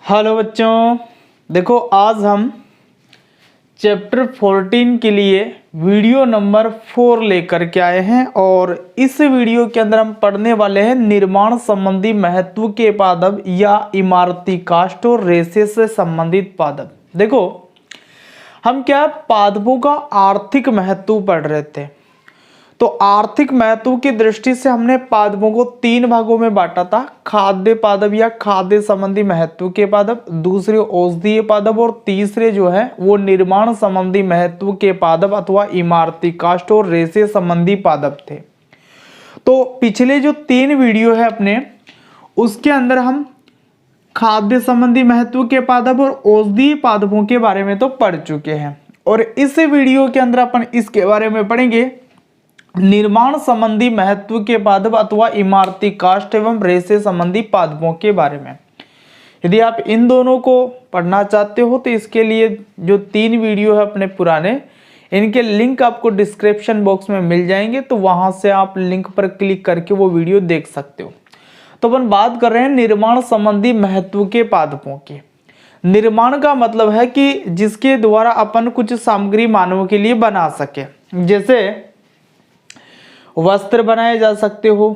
Hello बच्चों, देखो आज हम चैप्टर 14 के लिए वीडियो नंबर 4 लेकर के आए हैं और इस वीडियो के अंदर हम पढ़ने वाले हैं निर्माण संबंधी महत्व के पादप या इमारती काष्ठ और रेसे से संबंधित पादप। देखो हम क्या पादपों का आर्थिक महत्व पढ़ रहे थे, तो आर्थिक महत्व की दृष्टि से हमने पादपों को 3 भागों में बांटा था। खाद्य पादप या खाद्य संबंधी महत्व के पादप, दूसरे औषधीय पादप और तीसरे जो है वो निर्माण संबंधी महत्व के पादप अथवा इमारती काष्ठ और रेसे संबंधी पादप थे। तो पिछले जो 3 वीडियो है अपने, उसके अंदर हम खाद्य संबंधी महत्व के पादप और औषधीय पादपों के बारे में तो पढ़ चुके हैं और इस वीडियो के अंदर अपन इसके बारे में पढ़ेंगे निर्माण संबंधी महत्व के पादप अथवा इमारती काष्ठ एवं रेसे संबंधी पादपों के बारे में। यदि आप इन दोनों को पढ़ना चाहते हो तो इसके लिए जो 3 वीडियो है अपने पुराने, इनके लिंक आपको डिस्क्रिप्शन बॉक्स में मिल जाएंगे, तो वहां से आप लिंक पर क्लिक करके वो वीडियो देख सकते हो। तो अपन बात कर रहे हैं निर्माण संबंधी महत्व के पादपों की। निर्माण का मतलब है कि जिसके द्वारा अपन कुछ सामग्री मानव के लिए बना सके, जैसे वस्त्र बनाए जा सकते हो,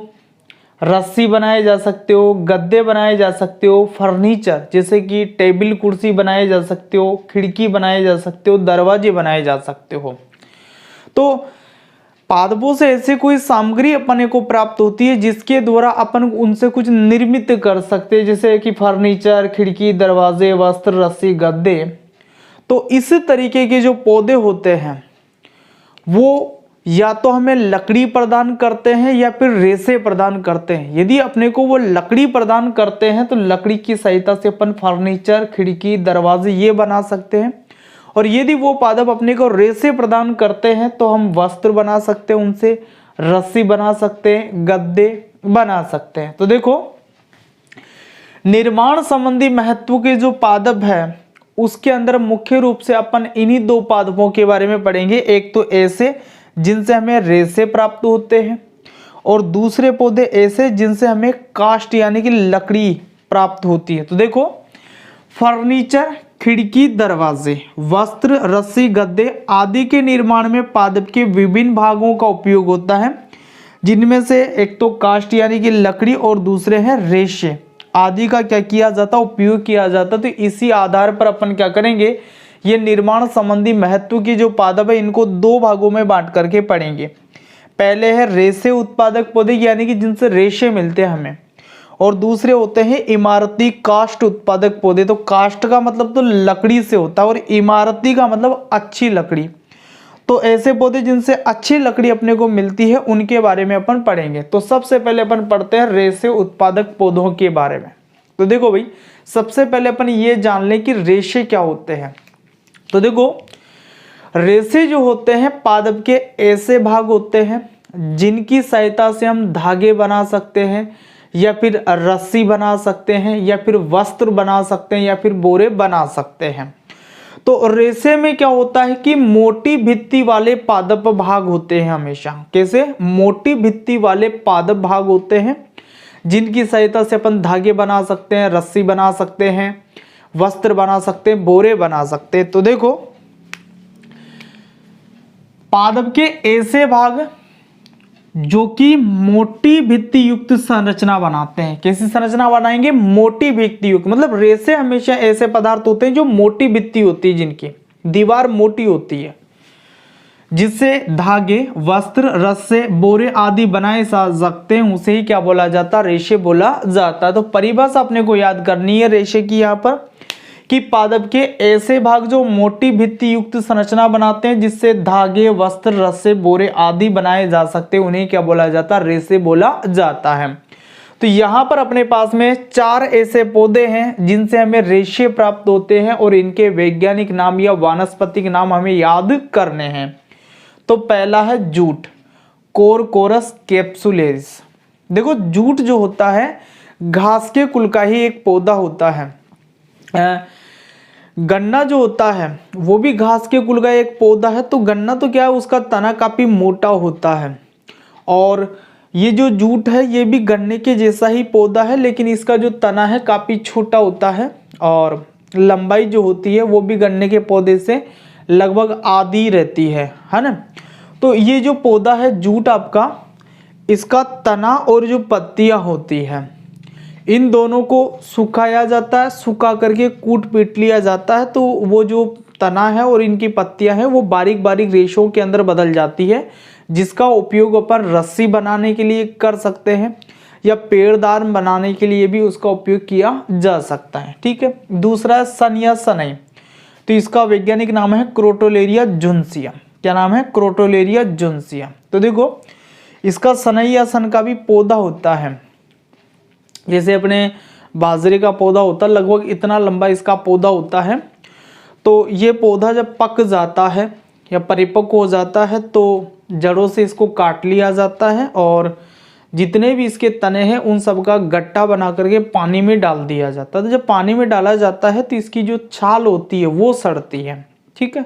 रस्सी बनाए जा सकते हो, गद्दे बनाए जा सकते हो, फर्नीचर जैसे कि टेबल कुर्सी बनाए जा सकते हो, खिड़की बनाए जा सकते हो, दरवाजे बनाए जा सकते हो। तो पादपों से ऐसे कोई सामग्री अपने को प्राप्त होती है जिसके द्वारा अपन उनसे कुछ निर्मित कर सकते हैं, जैसे कि फर्नीचर, खिड़की, दरवाजे, वस्त्र, रस्सी, गद्दे। तो इस तरीके के जो पौधे होते हैं वो या तो हमें लकड़ी प्रदान करते हैं या फिर रेसे प्रदान करते हैं। यदि अपने को वो लकड़ी प्रदान करते हैं तो लकड़ी की सहायता से अपन फर्नीचर, खिड़की, दरवाजे ये बना सकते हैं, और यदि वो पादप अपने को रेसे प्रदान करते हैं तो हम वस्त्र बना सकते हैं, उनसे रस्सी बना सकते हैं, गद्दे बना सकते हैं। तो देखो निर्माण संबंधी महत्व के जो पादप है उसके अंदर मुख्य रूप से अपन इन्हीं 2 पादपों के बारे में पढ़ेंगे। एक तो ऐसे जिनसे हमें रेसे प्राप्त होते हैं और दूसरे पौधे ऐसे जिनसे हमें काष्ठ यानी कि लकड़ी प्राप्त होती है। तो देखो फर्नीचर, खिड़की, दरवाजे, वस्त्र, रस्सी, गद्दे आदि के निर्माण में पादप के विभिन्न भागों का उपयोग होता है, जिनमें से एक तो काष्ठ यानी कि लकड़ी और दूसरे हैं रेशे आदि का क्या किया जाता, उपयोग किया जाता। तो इसी आधार पर अपन क्या करेंगे, ये निर्माण संबंधी महत्व की जो पादप है इनको 2 भागों में बांट करके पढ़ेंगे। पहले है रेसे उत्पादक पौधे यानी कि जिनसे रेशे मिलते हैं हमें, और दूसरे होते हैं इमारती काष्ठ उत्पादक पौधे। तो काष्ठ का मतलब तो लकड़ी से होता है और इमारती का मतलब अच्छी लकड़ी। तो ऐसे पौधे जिनसे अच्छी लकड़ी अपने को मिलती है उनके बारे में अपन पढ़ेंगे। तो सबसे पहले अपन पढ़ते हैं रेशे उत्पादक पौधों के बारे में। तो देखो भाई, सबसे पहले अपन ये जान लें कि रेशे क्या होते हैं। तो देखो रेशे जो होते हैं पादप के ऐसे भाग होते हैं जिनकी सहायता से हम धागे बना सकते हैं या फिर रस्सी बना सकते हैं या फिर वस्त्र बना सकते हैं या फिर बोरे बना सकते हैं। तो रेशे में क्या होता है कि मोटी भित्ति वाले पादप भाग होते हैं हमेशा। कैसे? मोटी भित्ति वाले पादप भाग होते हैं जिनकी सहायता से अपन धागे बना सकते हैं, रस्सी बना सकते हैं, वस्त्र बना सकते हैं, बोरे बना सकते हैं। तो देखो पादप के ऐसे भाग जो कि मोटी भित्ति युक्त संरचना बनाते हैं। कैसी संरचना बनाएंगे? मोटी भित्ति युक्त। मतलब रेशे हमेशा ऐसे पदार्थ होते हैं जो मोटी भित्ति होती है, जिनकी दीवार मोटी होती है, जिससे धागे, वस्त्र, रस्से, बोरे आदि बनाए जा सकते हैं, उसे ही क्या बोला जाता? रेशे बोला जाता है। तो परिभाषा अपने को याद करनी है रेशे की यहाँ पर, कि पादप के ऐसे भाग जो मोटी भित्ति युक्त संरचना बनाते हैं जिससे धागे, वस्त्र, रस्से, बोरे आदि बनाए जा सकते हैं, उन्हें क्या बोला जाता? रेशे बोला जाता है। तो यहाँ पर अपने पास में 4 ऐसे पौधे हैं जिनसे हमें रेशे प्राप्त होते हैं और इनके वैज्ञानिक नाम या वानस्पतिक नाम हमें याद करने हैं। तो पहला है जूट, कोरकोरस कैप्सुलेरिस। देखो जूट जो होता है घास के कुल का ही एक पौधा होता है। गन्ना जो होता है वो भी घास के कुल का एक पौधा है। तो गन्ना तो क्या है, उसका तना काफी मोटा होता है, और ये जो जूट है ये भी गन्ने के जैसा ही पौधा है, लेकिन इसका जो तना है काफी छोटा होता है और लंबाई जो होती है वो भी गन्ने के पौधे से लगभग आधी रहती है ना। तो ये जो पौधा है जूट आपका, इसका तना और जो पत्तियां होती है इन दोनों को सुखाया जाता है, सुखा करके कूट पीट लिया जाता है, तो वो जो तना है और इनकी पत्तियां हैं वो बारीक बारीक रेशों के अंदर बदल जाती है, जिसका उपयोग अपन रस्सी बनाने के लिए कर सकते हैं या पेड़दार बनाने के लिए भी उसका उपयोग किया जा सकता है। ठीक है। दूसरा है सन या सनई, तो इसका वैज्ञानिक नाम है क्रोटोलेरिया जुन्सिया। क्या नाम है? क्रोटोलेरिया जुन्सिया। तो देखो इसका सनई या सन का भी पौधा होता है, जैसे अपने बाजरे का पौधा होता है, लगभग इतना लंबा इसका पौधा होता है। तो ये पौधा जब पक जाता है या परिपक्व हो जाता है तो जड़ों से इसको काट लिया जाता है और जितने भी इसके तने हैं उन सब का गट्टा बना करके पानी में डाल दिया जाता है। तो जब पानी में डाला जाता है तो इसकी जो छाल होती है वो सड़ती है। ठीक है।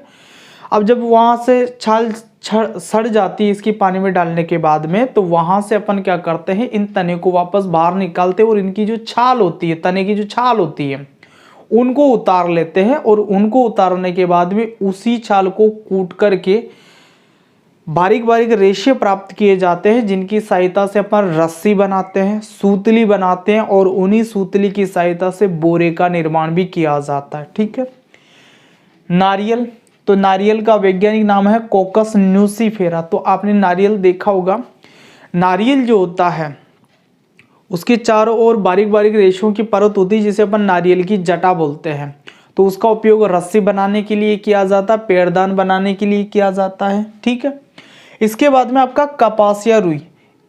अब जब वहाँ से छाल सड़ जाती है इसकी पानी में डालने के बाद में, तो वहाँ से अपन क्या करते हैं, इन तने को वापस बाहर निकालते हैं और इनकी जो छाल होती है, तने की जो छाल होती है उनको उतार लेते हैं और उनको उतारने के बाद में उसी छाल को कूट करके बारीक बारीक रेशे प्राप्त किए जाते हैं, जिनकी सहायता से अपन रस्सी बनाते हैं, सूतली बनाते हैं और उन्हीं सूतली की सहायता से बोरे का निर्माण भी किया जाता है। ठीक है। नारियल, तो नारियल का वैज्ञानिक नाम है कोकस न्यूसीफेरा। तो आपने नारियल देखा होगा, नारियल जो होता है उसके चारों ओर बारीक बारीक रेशों की परत होती है जिसे अपन नारियल की जटा बोलते हैं। तो उसका उपयोग रस्सी बनाने के लिए किया जाता है, पेड़दान बनाने के लिए किया जाता है। ठीक है। इसके बाद में आपका कपासिया रुई,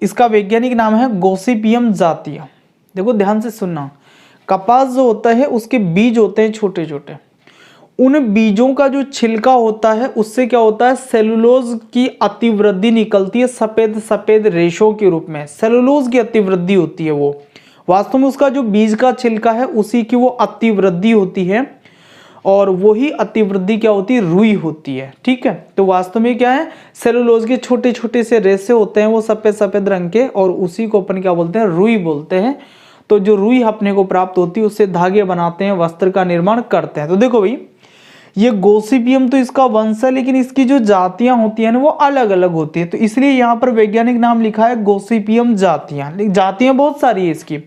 इसका वैज्ञानिक नाम है गोसिपियम जातिया। देखो ध्यान से सुनना, कपास जो होता है उसके बीज होते हैं छोटे छोटे, उन बीजों का जो छिलका होता है उससे क्या होता है, सेलुलोज की अतिवृद्धि निकलती है, सफेद सफेद रेशों के रूप में सेलुलोज की अतिवृद्धि होती है। वो वास्तव में उसका जो बीज का छिलका है उसी की वो अतिवृद्धि होती है और वही अतिवृद्धि क्या होती है, रुई होती है। ठीक है। तो वास्तव में क्या है, सेलुलोज के छोटे छोटे से रेशे होते हैं वो सफेद सफेद रंग के, और उसी को अपन क्या बोलते हैं, रुई बोलते हैं। तो जो रुई अपने को प्राप्त होती है उससे धागे बनाते हैं, वस्त्र का निर्माण करते हैं। तो देखो भाई, ये गोसिपियम तो इसका वंश है, लेकिन इसकी जो जातियां होती है ना वो अलग अलग होती है, तो इसलिए यहाँ पर वैज्ञानिक नाम लिखा है गोसिपियम जातियां। जातियां बहुत सारी है इसकी,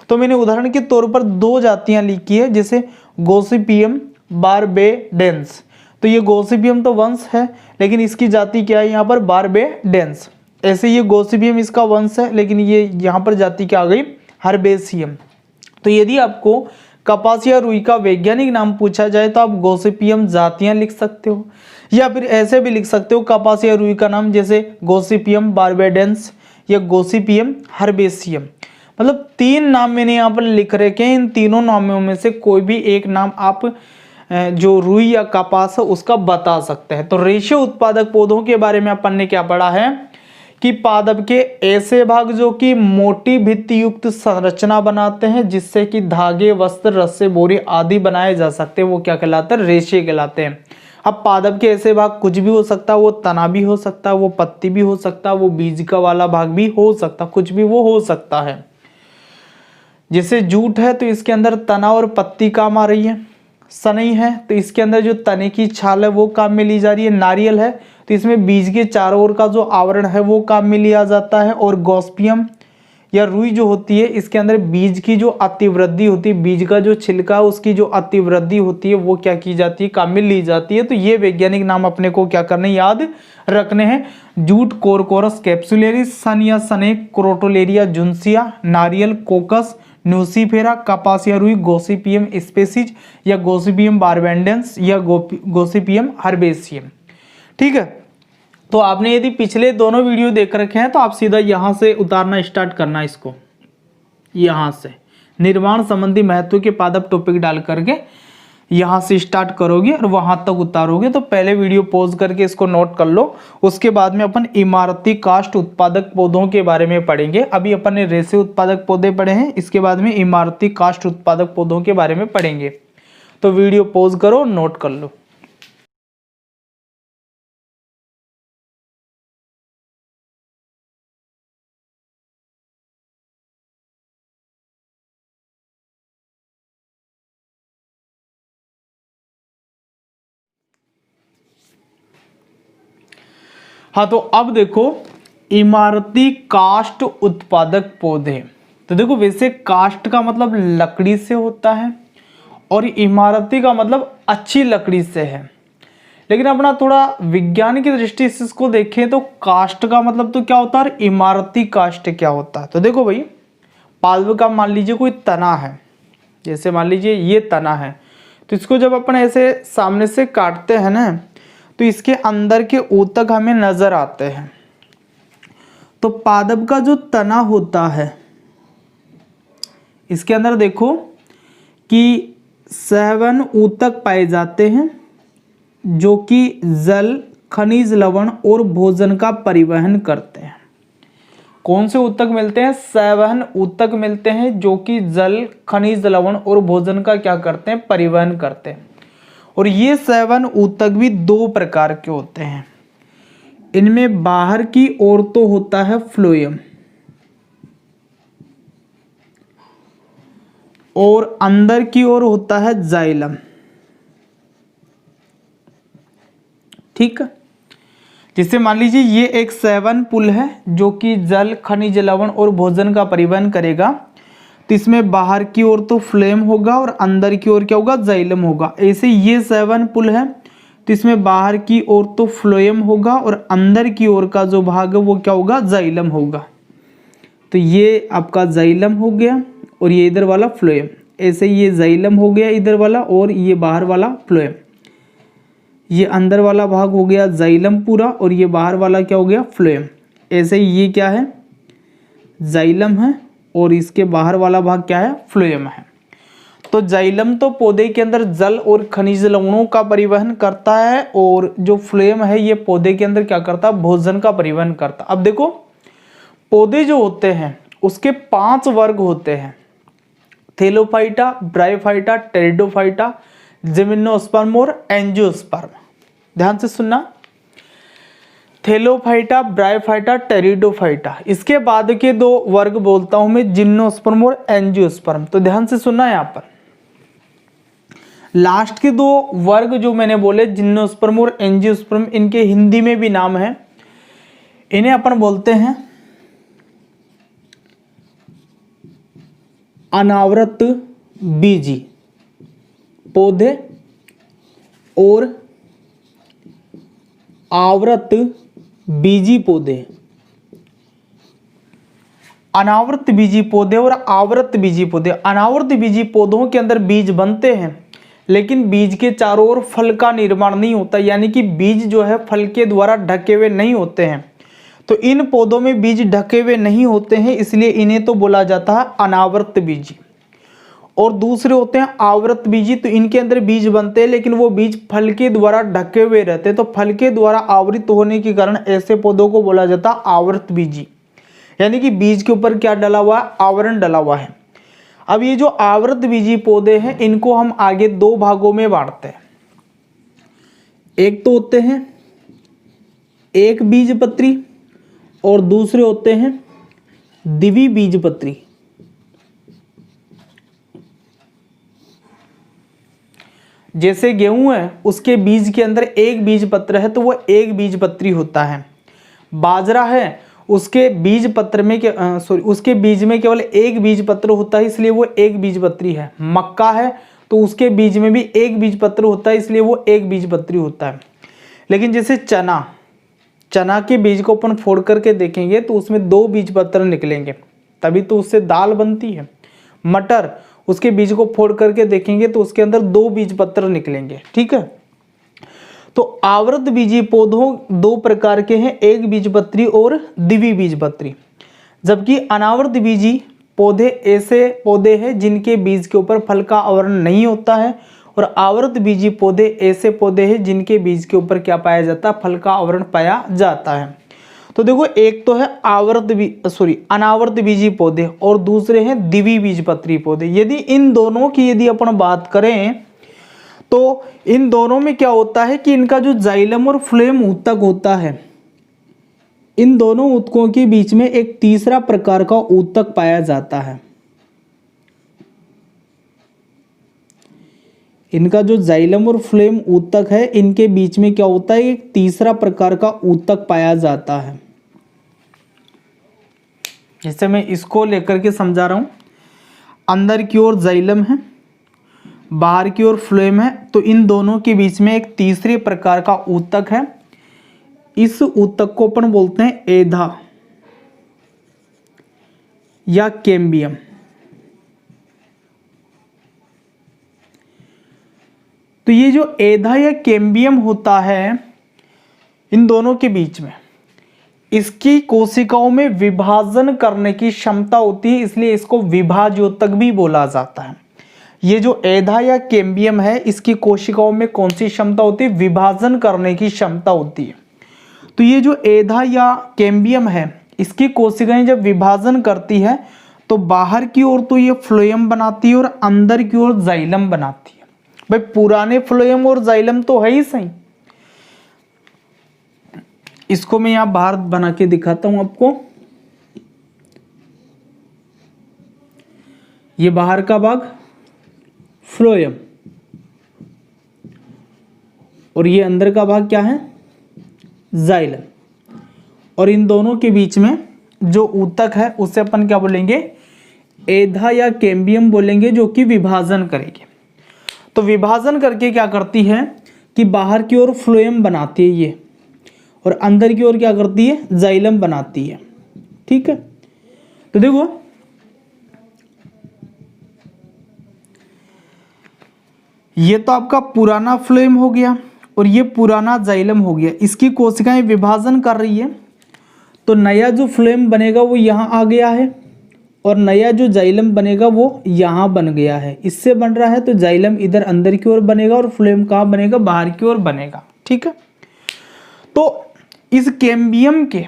तो मैंने उदाहरण के तौर पर 2 जातियां लिखी है, जैसे गोसिपियम बारबेडेंस। तो ये गोसिपियम तो वंश है, लेकिन इसकी जाति क्या है यहाँ पर, बारबेडेंस। ऐसे ये गोसिपियम इसका वंश है, लेकिन ये यहाँ पर जाति क्या आ गई, हर्बेसियम। तो यदि आपको कपासिया रुई का वैज्ञानिक नाम पूछा जाए तो आप गोसिपियम जातियां लिख सकते हो, या फिर ऐसे भी लिख सकते हो कपासिया रुई का नाम, जैसे गोसिपियम बारबेडेंस या गोसिपियम हर्बेसियम। मतलब 3 नाम मैंने यहाँ पर लिख रखे हैं, इन तीनों नामों में से कोई भी एक नाम आप जो रुई या कपास है उसका बता सकते हैं। तो रेशे उत्पादक पौधों के बारे में अपन ने क्या पढ़ा है कि पादप के ऐसे भाग जो कि मोटी भित्ति युक्त संरचना बनाते हैं जिससे कि धागे, वस्त्र, रस्से, बोरी आदि बनाए जा सकते हैं, वो क्या कहलाते हैं, रेशे कहलाते हैं। अब पादप के ऐसे भाग कुछ भी हो सकता है, वो तना भी हो सकता है, वो पत्ती भी हो सकता है, वो बीज का वाला भाग भी हो सकता है, कुछ भी वो हो सकता है। जैसे जूट है तो इसके अंदर तना और पत्ती काम आ रही है, सनई है तो इसके अंदर जो तने की छाल है वो काम में ली जा रही है, नारियल है तो इसमें बीज के चारों ओर का जो आवरण है वो काम में लिया जाता है, और गॉस्पियम या रुई जो होती है इसके अंदर बीज की जो अतिवृद्धि होती है, बीज का जो छिलका है उसकी जो अतिवृद्धि होती है वो क्या की जाती है, काम में ली जाती है। तो ये वैज्ञानिक नाम अपने को क्या करने, याद रखने हैं। जूट कोरकोरस कैप्सुलेरिस, सन या सने क्रोटोलेरिया जुन्सिया, नारियल कोकस न्यूसीफेरा, कपासिया रुई गोसिपियम स्पेसीज या गोसिपियम बारबेडेंस या गोसिपियम हर्बेसियम। ठीक है। तो आपने यदि पिछले दोनों वीडियो देख रखे हैं तो आप सीधा यहाँ से उतारना स्टार्ट करना, इसको यहाँ से निर्माण संबंधी महत्व के पादप टॉपिक डाल करके यहाँ से स्टार्ट करोगे और वहां तक उतारोगे। तो पहले वीडियो पॉज करके इसको नोट कर लो, उसके बाद में अपन इमारती काष्ठ उत्पादक पौधों के बारे में पढ़ेंगे। अभी अपन ने रेशे उत्पादक पौधे पढ़े हैं, इसके बाद में इमारती काष्ठ उत्पादक पौधों के बारे में पढ़ेंगे। तो वीडियो पॉज करो, नोट कर लो। हाँ, तो अब देखो इमारती काष्ठ उत्पादक पौधे। तो देखो वैसे काष्ठ का मतलब लकड़ी से होता है और इमारती का मतलब अच्छी लकड़ी से है, लेकिन अपना थोड़ा विज्ञान की दृष्टि से इसको देखें तो काष्ठ का मतलब तो क्या होता है और इमारती काष्ठ क्या होता है। तो देखो भाई, पादप का मान लीजिए कोई तना है, जैसे मान लीजिए ये तना है, तो इसको जब अपन ऐसे सामने से काटते हैं ना, तो इसके अंदर के ऊतक हमें नजर आते हैं। तो पादप का जो तना होता है, इसके अंदर देखो कि 7 ऊतक पाए जाते हैं जो कि जल, खनिज, लवण और भोजन का परिवहन करते हैं। कौन से ऊतक मिलते हैं? 7 ऊतक मिलते हैं जो कि जल, खनिज, लवण और भोजन का क्या करते हैं? परिवहन करते हैं। और ये 7 ऊतक भी 2 प्रकार के होते हैं। इनमें बाहर की ओर तो होता है फ्लोएम और अंदर की ओर होता है जाइलम। ठीक है, जिससे मान लीजिए ये एक 7 पुल है जो कि जल, खनिज, लवण और भोजन का परिवहन करेगा। तो इसमें बाहर की ओर तो फ्लेम होगा और अंदर की ओर क्या होगा? जाइलम होगा। ऐसे ये 7 पुल है, तो इसमें बाहर की ओर तो फ्लोएम होगा और अंदर की ओर का जो भाग है वो क्या होगा? जाइलम होगा। तो ये आपका जाइलम हो गया और ये इधर वाला फ्लोएम। ऐसे ये जाइलम हो गया इधर वाला और ये बाहर वाला फ्लोएम। ये अंदर वाला भाग हो गया जाइलम पूरा और ये बाहर वाला क्या हो गया? फ्लोएम। ऐसे ये क्या है? जाइलम है और इसके बाहर वाला भाग क्या है? फ्लोएम है। तो जाइलम तो पौधे के अंदर जल और खनिज लवणों का परिवहन करता है और जो फ्लोएम है ये पौधे के अंदर क्या करता है? भोजन का परिवहन करता है। अब देखो पौधे जो होते हैं उसके 5 वर्ग होते हैं, थैलोफाइटा, ब्रायोफाइटा, टेरिडोफाइटा, जिम्नोस्पर्म और एंजियोस्पर्म। ध्यान से सुनना, थैलोफाइटा, ब्रायोफाइटा, टेरिडोफाइटा। इसके बाद के 2 वर्ग बोलता हूं मैं, जिम्नोस्पर्म और एंजियोस्पर्म। तो ध्यान से सुनना, यहां पर लास्ट के 2 वर्ग जो मैंने बोले, जिम्नोस्पर्म और एंजियोस्पर्म, इनके हिंदी में भी नाम है। इन्हें अपन बोलते हैं अनावृत बीजी पौधे और आवृत बीजी पौधे। अनावृत बीजी पौधे और आवृत बीजी पौधे। अनावृत बीजी पौधों के अंदर बीज बनते हैं लेकिन बीज के चारों ओर फल का निर्माण नहीं होता, यानी कि बीज जो है फल के द्वारा ढके हुए नहीं होते हैं। तो इन पौधों में बीज ढके हुए नहीं होते हैं, इसलिए इन्हें तो बोला जाता है अनावृत बीजी। और दूसरे होते हैं आवृत बीजी, तो इनके अंदर बीज बनते हैं लेकिन वो बीज फल के द्वारा ढके हुए रहते हैं। तो फल के द्वारा आवृत होने के कारण ऐसे पौधों को बोला जाता है आवृत बीजी, यानी कि बीज के ऊपर क्या डला हुआ है? आवरण डला हुआ है। अब ये जो आवृत बीजी पौधे हैं इनको हम आगे 2 भागों में बांटते हैं। एक तो होते हैं एक बीजपत्री और दूसरे होते हैं द्विबीजपत्री। जैसे गेहूं है उसके बीज के अंदर एक बीज पत्र है तो वो एक बीजपत्री होता है। बाजरा है उसके बीज पत्र में उसके बीज में केवल एक बीज पत्र होता है, इसलिए वो एक बीजपत्री है। मक्का है तो उसके बीज में भी एक बीज पत्र होता है, इसलिए वो एक बीजपत्री होता है। लेकिन जैसे चना के बीज को अपन फोड़ करके देखेंगे तो उसमें 2 बीज पत्र निकलेंगे, तभी तो उससे दाल बनती है। मटर, उसके बीज को फोड़ करके देखेंगे तो उसके अंदर 2 बीज पत्र निकलेंगे। ठीक है, तो आवृत बीजी पौधों 2 प्रकार के हैं, एक बीजपत्री और द्विबीजपत्री। जबकि अनावृत बीजी पौधे ऐसे पौधे हैं जिनके बीज के ऊपर फल का आवरण नहीं होता है, और आवृत बीजी पौधे ऐसे पौधे हैं जिनके बीज के ऊपर क्या पाया जाता है? फल का आवरण पाया जाता है। तो देखो एक तो है अनावृत बीजी पौधे और दूसरे हैं द्विबीजपत्री पौधे। यदि इन दोनों की यदि अपन बात करें तो इन दोनों में क्या होता है कि इनका जो जाइलम और फ्लोएम ऊतक होता है, इन दोनों ऊतकों के बीच में एक तीसरा प्रकार का ऊतक पाया जाता है। इनका जो जाइलम और फ्लोएम ऊतक है, इनके बीच में क्या होता है, एक तीसरा प्रकार का ऊतक पाया जाता है। जैसे मैं इसको लेकर के समझा रहा हूं, अंदर की ओर जाइलम है, बाहर की ओर फ्लोएम है, तो इन दोनों के बीच में एक तीसरे प्रकार का ऊतक है। इस ऊतक को अपन बोलते हैं एधा या कैम्बियम। तो ये जो एधा या कैम्बियम होता है, इन दोनों के बीच में इसकी कोशिकाओं में विभाजन करने की क्षमता होती है, इसलिए इसको विभाज्योतक भी बोला जाता है। ये जो एधा या कैम्बियम है, इसकी कोशिकाओं में कौन सी क्षमता होती है, विभाजन करने की क्षमता होती है। तो ये जो एधा या कैम्बियम है, इसकी कोशिकाएं जब विभाजन करती है तो बाहर की ओर तो ये फ्लोएम बनाती है और अंदर की ओर जाइलम बनाती है। भाई पुराने फ्लोएम और जाइलम तो है ही सही। इसको मैं यहां बाहर बना के दिखाता हूं आपको। ये बाहर का भाग फ्लोएम और ये अंदर का भाग क्या है, जाइलम। और इन दोनों के बीच में जो ऊतक है उसे अपन क्या बोलेंगे, एधा या कैम्बियम बोलेंगे, जो कि विभाजन करेगी। तो विभाजन करके क्या करती है कि बाहर की ओर फ्लोएम बनाती है ये, और अंदर की ओर क्या करती है, जाइलम बनाती है। ठीक है, तो देखो ये तो आपका पुराना फ्लोएम हो गया और ये पुराना जाइलम हो गया। इसकी कोशिकाएं विभाजन कर रही है, तो नया जो फ्लोएम बनेगा वो यहाँ आ गया है और नया जो जाइलम बनेगा वो यहाँ बन गया है। इससे बन रहा है तो जाइलम इधर अंदर की ओर बनेगा और फ्लोएम कहाँ बनेगा, बाहर की ओर बनेगा। ठीक है, तो इस कैम्बियम के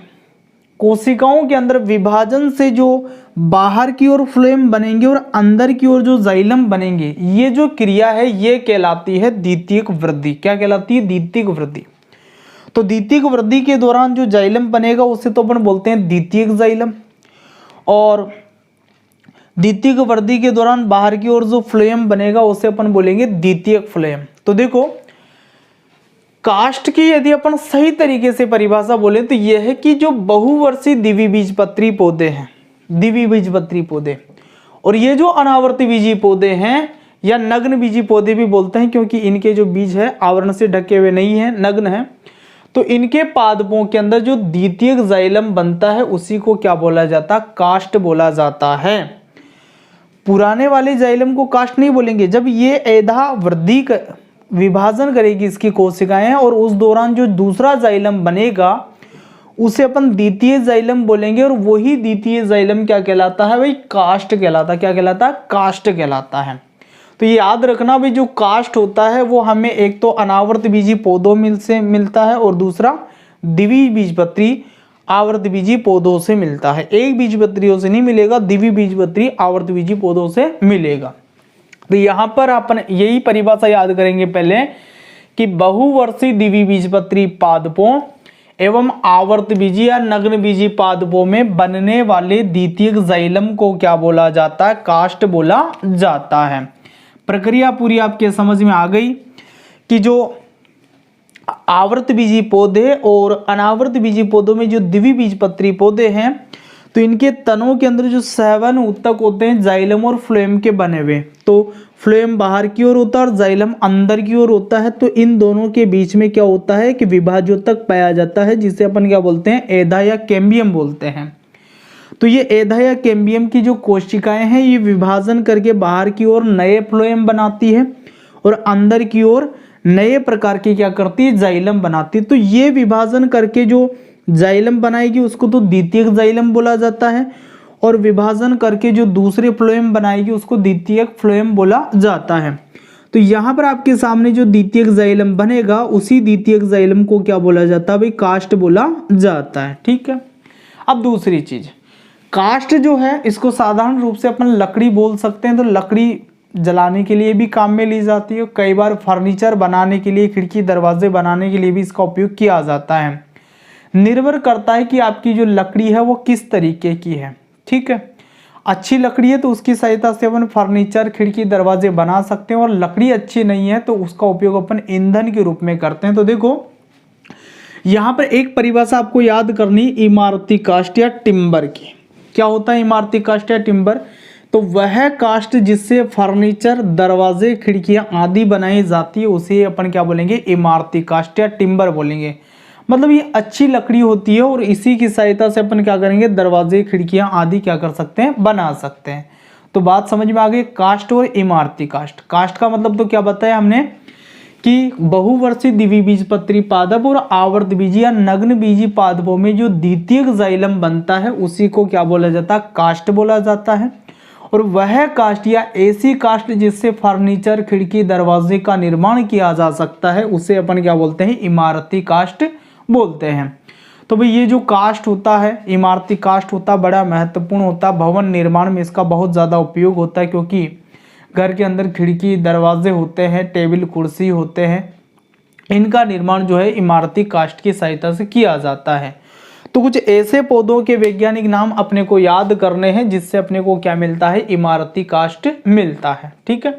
कोशिकाओं के अंदर विभाजन से जो बाहर की ओर फ्लोएम बनेंगे और अंदर की ओर जो जाइलम बनेंगे, ये जो क्रिया है ये कहलाती है द्वितीयक वृद्धि। क्या कहलाती है, द्वितीयक वृद्धि। तो द्वितीयक वृद्धि के दौरान जो जाइलम बनेगा उसे तो अपन बोलते हैं द्वितीयक जाइलम, और द्वितीयक वृद्धि के दौरान बाहर की ओर जो फ्लोएम बनेगा उसे अपन बोलेंगे द्वितीयक फ्लोएम। तो देखो कास्ट की यदि अपन सही तरीके से परिभाषा बोले तो यह है कि जो बहुवर्षीय द्विबीजपत्री पौधे हैं, द्विबीजपत्री पौधे, और ये जो अनावर्ती बीजी पौधे हैं या नग्न बीजी पौधे भी बोलते हैं, क्योंकि इनके जो बीज है आवरण से ढके हुए नहीं है, नग्न है, तो इनके पादपों के अंदर जो द्वितीयक जाइलम बनता है उसी को क्या बोला जाता है, कास्ट बोला जाता है। पुराने वाले जाइलम को कास्ट नहीं बोलेंगे। जब ये एधा वृद्धि विभाजन करेगी इसकी कोशिकाएं और उस दौरान जो दूसरा जाइलम बनेगा उसे अपन द्वितीय जाइलम बोलेंगे, और वही द्वितीय जाइलम क्या कहलाता है भाई, कास्ट कहलाता है। क्या कहलाता है, कास्ट कहलाता है। तो ये याद रखना भाई, जो कास्ट होता है वो हमें एक तो अनावर्त बीजी पौधों से मिलता है और दूसरा द्विबीजपत्री आवर्त बीजी पौधों से मिलता है। एक बीजपत्रियों से नहीं मिलेगा, द्विबीजपत्री आवर्त बीजी पौधों से मिलेगा। तो यहाँ पर अपन यही परिभाषा याद करेंगे पहले कि बहुवर्षीय द्विबीजपत्री पादपों एवं आवर्त बीजी या नग्न बीजी पादपों में बनने वाले द्वितीयक जाइलम को क्या बोला जाता है, कास्ट बोला जाता है। प्रक्रिया पूरी आपके समझ में आ गई कि जो आवर्त बीजी पौधे और अनावर्त बीजी पौधों में जो द्विबीजपत्री पौधे हैं, तो इनके तनों के अंदर जो 7 ऊतक होते हैं जाइलम और फ्लोएम के बने हुए, तो फ्लोएम बाहर की ओर होता है और जाइलम अंदर की ओर होता है। तो इन दोनों के बीच में क्या होता है कि विभाज्योतक पाया जाता है, जिसे अपन क्या बोलते हैं, एधा या कैम्बियम बोलते हैं। तो ये एधा या कैम्बियम की जो कोशिकाएं हैं ये विभाजन करके बाहर की ओर नए फ्लोएम बनाती है और अंदर की ओर नए प्रकार की क्या करती है, जाइलम बनाती है। तो ये विभाजन करके जो जाइलम बनाएगी उसको तो द्वितीयक जाइलम बोला जाता है, और विभाजन करके जो दूसरे फ्लोएम बनाएगी उसको द्वितीयक फ्लोएम बोला जाता है। तो यहाँ पर आपके सामने जो द्वितीयक जाइलम बनेगा उसी द्वितीयक जाइलम को क्या बोला जाता है भाई, कास्ट बोला जाता है। ठीक है, अब दूसरी चीज, कास्ट जो है इसको साधारण रूप से अपन लकड़ी बोल सकते हैं। तो लकड़ी जलाने के लिए भी काम में ली जाती है, कई बार फर्नीचर बनाने के लिए, खिड़की दरवाजे बनाने के लिए भी इसका उपयोग किया जाता है। निर्भर करता है कि आपकी जो लकड़ी है वो किस तरीके की है। ठीक है, अच्छी लकड़ी है तो उसकी सहायता से अपन फर्नीचर, खिड़की, दरवाजे बना सकते हैं, और लकड़ी अच्छी नहीं है तो उसका उपयोग अपन ईंधन के रूप में करते हैं। तो देखो यहाँ पर एक परिभाषा आपको याद करनी, इमारती काष्ठ या टिम्बर की। क्या होता है इमारती काष्ठ या टिम्बर? तो वह काष्ठ जिससे फर्नीचर, दरवाजे, खिड़कियां आदि बनाई जाती है उसे अपन क्या बोलेंगे? इमारती काष्ठ या टिम्बर बोलेंगे। मतलब ये अच्छी लकड़ी होती है और इसी की सहायता से अपन क्या करेंगे? दरवाजे, खिड़कियां आदि क्या कर सकते हैं? बना सकते हैं। तो बात समझ में आ गई, काष्ठ और इमारती काष्ठ। काष्ठ का मतलब तो क्या बताया हमने कि बहुवर्षीय द्विबीजपत्री पादप और आवर्त बीजी या नग्न बीजी पादपों में जो द्वितीयक जाइलम बनता है उसी को क्या बोला जाता है? काष्ठ बोला जाता है। और वह काष्ठ या ऐसी काष्ठ जिससे फर्नीचर, खिड़की, दरवाजे का निर्माण किया जा सकता है उसे अपन क्या बोलते हैं? इमारती काष्ठ बोलते हैं। तो भाई ये जो काष्ठ होता है, इमारती काष्ठ होता है, बड़ा महत्वपूर्ण होता है। भवन निर्माण में इसका बहुत ज़्यादा उपयोग होता है, क्योंकि घर के अंदर खिड़की, दरवाजे होते हैं, टेबल, कुर्सी होते हैं, इनका निर्माण जो है इमारती काष्ठ की सहायता से किया जाता है। तो कुछ ऐसे पौधों के वैज्ञानिक नाम अपने को याद करने हैं जिससे अपने को क्या मिलता है? इमारती काष्ठ मिलता है। ठीक है,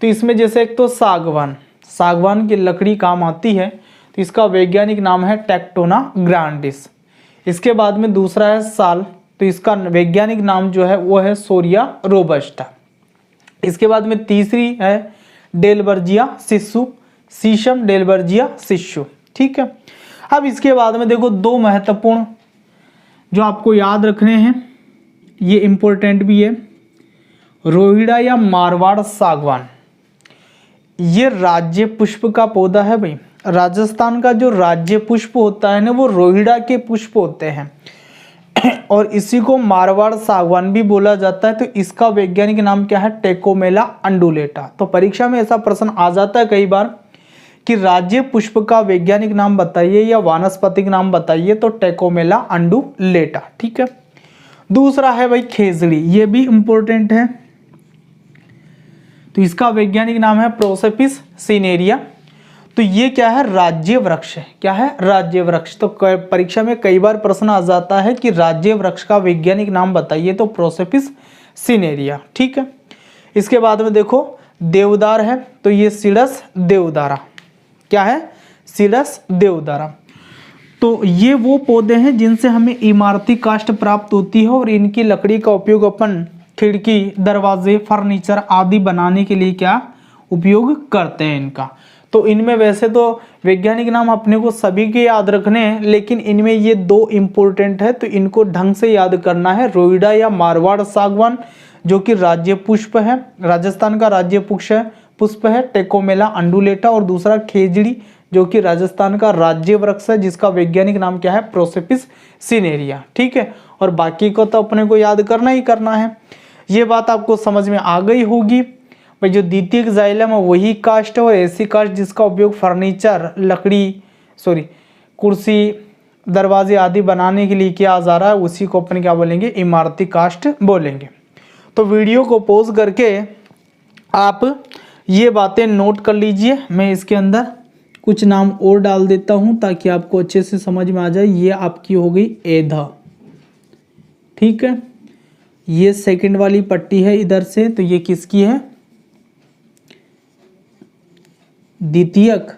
तो इसमें जैसे एक तो सागवान, सागवान की लकड़ी काम आती है, तो इसका वैज्ञानिक नाम है टेक्टोना ग्रांडिस। इसके बाद में दूसरा है साल, तो इसका वैज्ञानिक नाम जो है वो है सोरिया रोबस्टा। इसके बाद में तीसरी है डेलबर्जिया शिशु, शीशम डेलबर्जिया शिशु। ठीक है, अब इसके बाद में देखो दो महत्वपूर्ण जो आपको याद रखने हैं, ये इंपॉर्टेंट भी है। रोहिड़ा या मारवाड़ सागवान, ये राज्य पुष्प का पौधा है भाई। राजस्थान का जो राज्य पुष्प होता है ना वो रोहिड़ा के पुष्प होते हैं और इसी को मारवाड़ सागवान भी बोला जाता है। तो इसका वैज्ञानिक नाम क्या है? टेकोमेला अंडुलेटा। तो परीक्षा में ऐसा प्रश्न आ जाता है कई बार कि राज्य पुष्प का वैज्ञानिक नाम बताइए या वानस्पतिक नाम बताइए, तो टेकोमेला अंडुलेटा। ठीक है, दूसरा है भाई खेजड़ी, ये भी इंपॉर्टेंट है। तो इसका वैज्ञानिक नाम है प्रोसेपिस सिनेरिया। तो ये क्या है? राज्य वृक्ष है। क्या है? राज्य वृक्ष। तो परीक्षा में कई बार प्रश्न आ जाता है कि राज्य वृक्ष का वैज्ञानिक नाम बताइए, तो प्रोसेपिस सिनेरिया। ठीक है, इसके बाद में देखो देवदार है, तो ये सिडस देवदारा। क्या है? सिडस देवदारा। तो ये वो पौधे हैं जिनसे हमें इमारती काष्ठ प्राप्त होती है और इनकी लकड़ी का उपयोग अपन खिड़की, दरवाजे, फर्नीचर आदि बनाने के लिए क्या उपयोग करते हैं इनका। तो इनमें वैसे तो वैज्ञानिक नाम अपने को सभी के याद रखने हैं, लेकिन इनमें ये दो इम्पोर्टेंट है, तो इनको ढंग से याद करना है। रोहिड़ा या मारवाड़ सागवान जो कि राज्य पुष्प है, राजस्थान का राज्य पुष्प है टेकोमेला अंडुलेटा, और दूसरा खेजड़ी जो कि राजस्थान का राज्य वृक्ष है जिसका वैज्ञानिक नाम क्या है? प्रोसेपिस सिनेरिया। ठीक है, और बाकी को तो अपने को याद करना ही करना है। ये बात आपको समझ में आ गई होगी भाई। जो द्वितीयक जाइलम है वही काष्ठ है, और ऐसी काष्ठ जिसका उपयोग फर्नीचर, कुर्सी, दरवाजे आदि बनाने के लिए किया जा रहा है उसी को अपन क्या बोलेंगे? इमारती काष्ठ बोलेंगे। तो वीडियो को पॉज करके आप ये बातें नोट कर लीजिए। मैं इसके अंदर कुछ नाम और डाल देता हूं ताकि आपको अच्छे से समझ में आ जाए। ये आपकी हो गई एधा। ठीक है, ये सेकंड वाली पट्टी है इधर से, तो ये किसकी है? द्वितीयक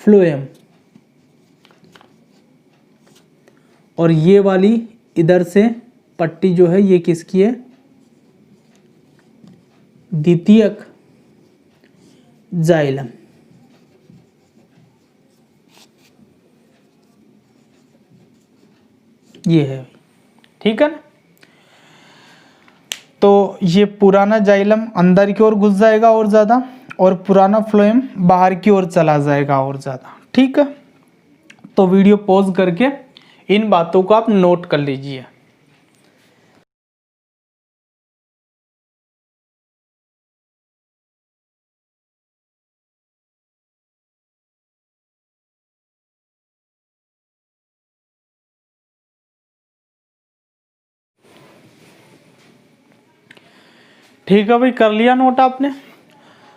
फ्लोएम। और ये वाली इधर से पट्टी जो है ये किसकी है? द्वितीयक जाइलम। ये है, ठीक है ना। तो ये पुराना जाइलम अंदर की ओर घुस जाएगा और ज़्यादा, और पुराना फ्लोएम बाहर की ओर चला जाएगा और ज़्यादा। ठीक है, तो वीडियो पॉज करके इन बातों को आप नोट कर लीजिए। ठीक है भाई, कर लिया नोट आपने।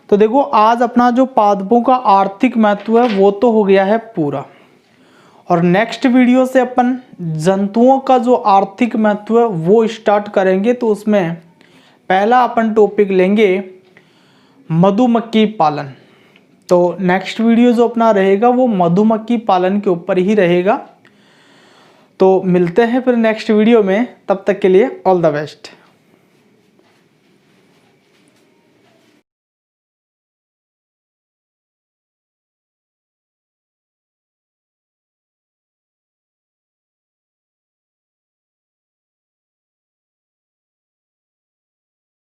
तो देखो आज अपना जो पादपों का आर्थिक महत्व है वो तो हो गया है पूरा, और नेक्स्ट वीडियो से अपन जंतुओं का जो आर्थिक महत्व है वो स्टार्ट करेंगे। तो उसमें पहला अपन टॉपिक लेंगे मधुमक्खी पालन। तो नेक्स्ट वीडियो जो अपना रहेगा वो मधुमक्खी पालन के ऊपर ही रहेगा। तो मिलते हैं फिर नेक्स्ट वीडियो में, तब तक के लिए ऑल द बेस्ट।